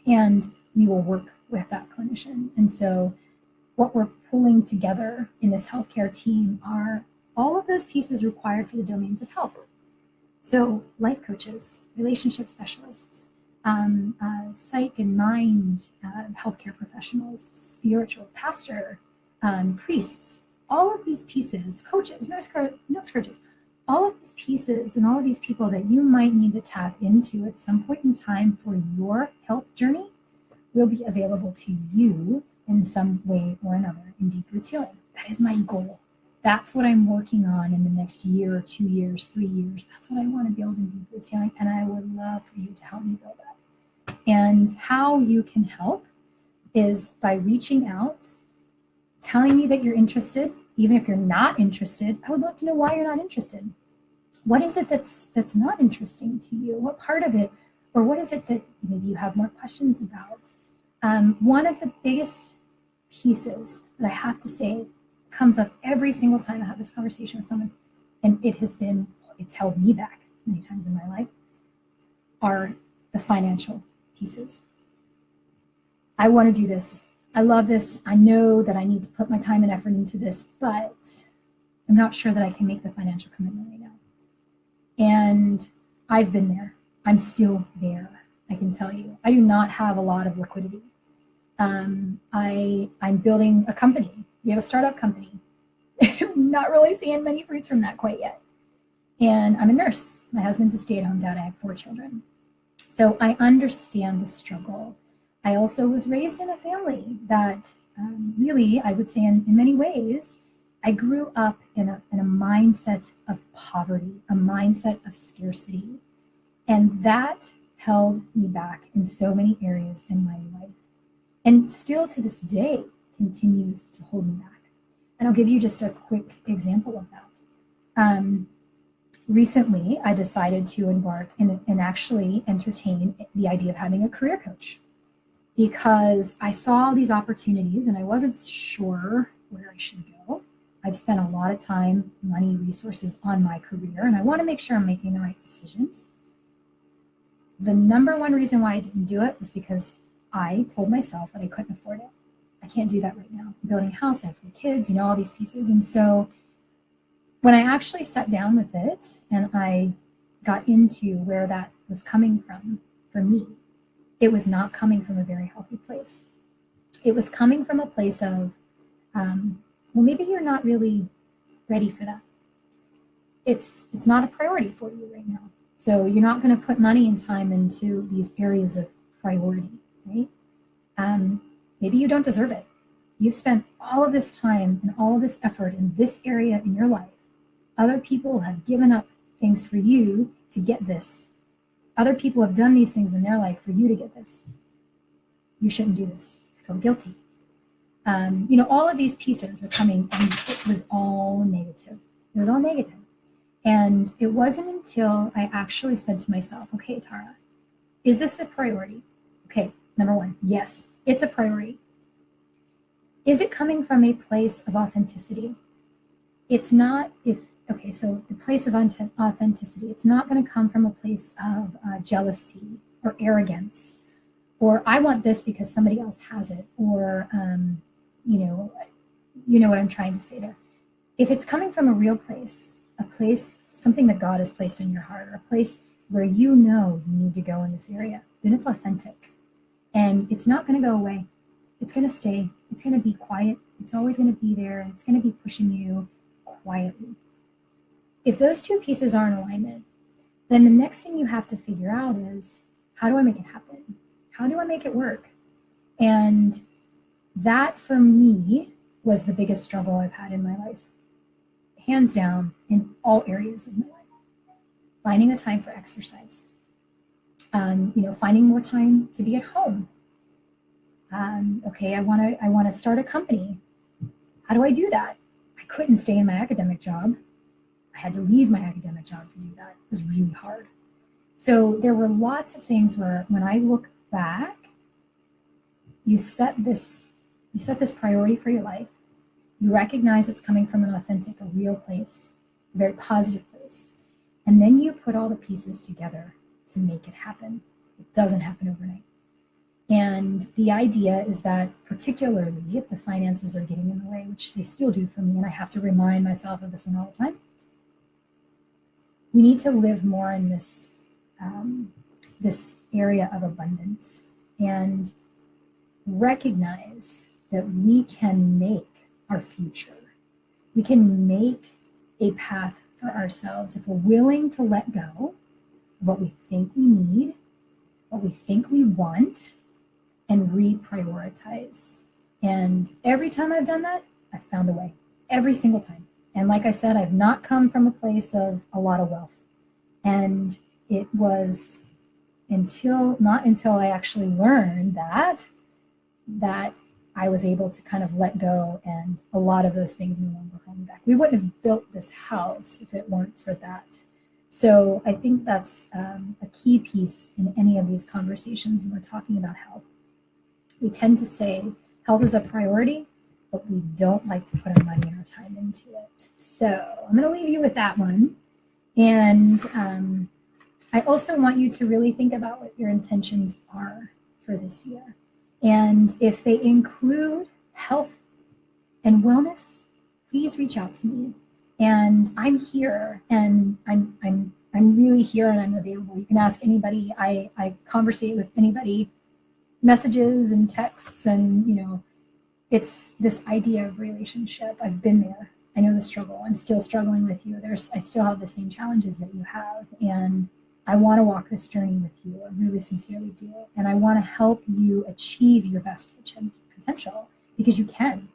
And we will work with that clinician. And so what we're pulling together in this healthcare team are all of those pieces required for the domains of health. So life coaches, relationship specialists, psych and mind healthcare professionals, spiritual pastor, priests, all of these pieces, coaches, nurse coaches, all of these pieces and all of these people that you might need to tap into at some point in time for your health journey will be available to you in some way or another in Deep Roots Healing. That is my goal. That's what I'm working on in the next year or 2 years, 3 years. That's what I want to build in Deep Roots Healing, and I would love for you to help me build that. And how you can help is by reaching out, telling me that you're interested. Even if you're not interested, I would love to know why you're not interested. What is it that's not interesting to you? What part of it, or what is it that maybe you have more questions about? One of the biggest pieces that I have to say comes up every single time I have this conversation with someone, and it's held me back many times in my life, are the financial pieces. I want to do this. I love this. I know that I need to put my time and effort into this, but I'm not sure that I can make the financial commitment right now. And I've been there. I'm still there. I can tell you. I do not have a lot of liquidity. I'm building a company. We have a startup company. Not really seeing many fruits from that quite yet. And I'm a nurse. My husband's a stay-at-home dad. I have 4 children. So I understand the struggle. I also was raised in a family that really, I would say in many ways, I grew up in a mindset of poverty, a mindset of scarcity. And that held me back in so many areas in my life. And still to this day continues to hold me back. And I'll give you just a quick example of that. Recently, I decided to embark and actually entertain the idea of having a career coach, because I saw these opportunities and I wasn't sure where I should go. I've spent a lot of time, money, resources on my career, and I want to make sure I'm making the right decisions. The number one reason why I didn't do it was because I told myself that I couldn't afford it. I can't do that right now. I'm building a house, I have 3 kids, all these pieces. And so when I actually sat down with it and I got into where that was coming from for me, it was not coming from a very healthy place. It was coming from a place of, well, maybe you're not really ready for that. It's not a priority for you right now. So you're not going to put money and time into these areas of priority, right? Maybe you don't deserve it. You've spent all of this time and all of this effort in this area in your life. Other people have given up things for you to get this. Other people have done these things in their life for you to get this. You shouldn't do this. I feel guilty. All of these pieces were coming, and it was all negative. It was all negative. And it wasn't until I actually said to myself, okay, Taura, is this a priority? Okay, number one, yes, it's a priority. Is it coming from a place of authenticity? It's not so the place of authenticity, it's not going to come from a place of jealousy or arrogance, or I want this because somebody else has it, or, you know what I'm trying to say there. If it's coming from a real place, something that God has placed in your heart, or a place where you need to go in this area, then it's authentic. And it's not going to go away. It's going to stay. It's going to be quiet. It's always going to be there. And it's going to be pushing you quietly. If those two pieces are in alignment, then the next thing you have to figure out is, how do I make it happen? How do I make it work? And That for me was the biggest struggle I've had in my life, hands down, in all areas of my life. Finding the time for exercise, finding more time to be at home. Okay, I want to start a company. How do I do that? I couldn't stay in my academic job. I had to leave my academic job to do that. It was really hard. So there were lots of things where, when I look back, you set this priority for your life. You recognize it's coming from an authentic, a real place, a very positive place. And then you put all the pieces together to make it happen. It doesn't happen overnight. And the idea is that, particularly if the finances are getting in the way, which they still do for me, and I have to remind myself of this one all the time, we need to live more in this area of abundance and recognize that we can make our future. We can make a path for ourselves if we're willing to let go of what we think we need, what we think we want, and reprioritize. And every time I've done that, I've found a way, every single time. And like I said, I've not come from a place of a lot of wealth. And it was not until I actually learned that I was able to kind of let go, and a lot of those things no longer hold me back. We wouldn't have built this house if it weren't for that. So I think that's a key piece in any of these conversations when we're talking about health. We tend to say health is a priority, but we don't like to put our money and our time into it. So I'm going to leave you with that one. And I also want you to really think about what your intentions are for this year. And if they include health and wellness, please reach out to me. And I'm here, and I'm really here, and I'm available. You can ask anybody. I conversate with anybody, messages and texts, and it's this idea of relationship. I've been there. I know the struggle. I'm still struggling with you. I still have the same challenges that you have, and I want to walk this journey with you. I really sincerely do. And I want to help you achieve your best potential, because you can.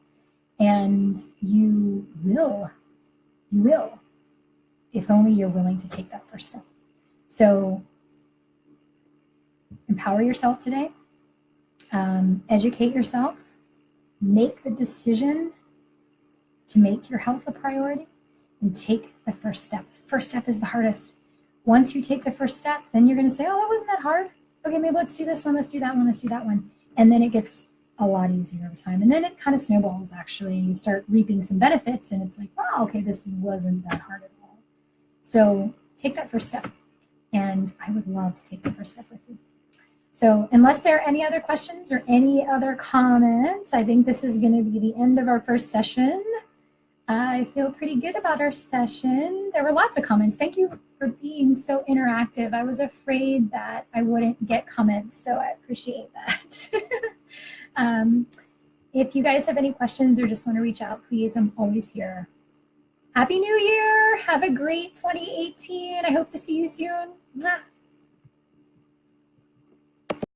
And you will, if only you're willing to take that first step. So empower yourself today, educate yourself, make the decision to make your health a priority, and take the first step. The first step is the hardest. Once you take the first step, then you're going to say, oh, that wasn't that hard. Okay, maybe let's do this one, let's do that one, let's do that one. And then it gets a lot easier over time. And then it kind of snowballs, actually, and you start reaping some benefits, and it's like, wow, okay, this wasn't that hard at all. So take that first step, and I would love to take the first step with you. So unless there are any other questions or any other comments, I think this is going to be the end of our first session. I feel pretty good about our session. There were lots of comments. Thank you for being so interactive. I was afraid that I wouldn't get comments, so I appreciate that. If you guys have any questions or just want to reach out, please, I'm always here. Happy New Year. Have a great 2018. I hope to see you soon. Mwah.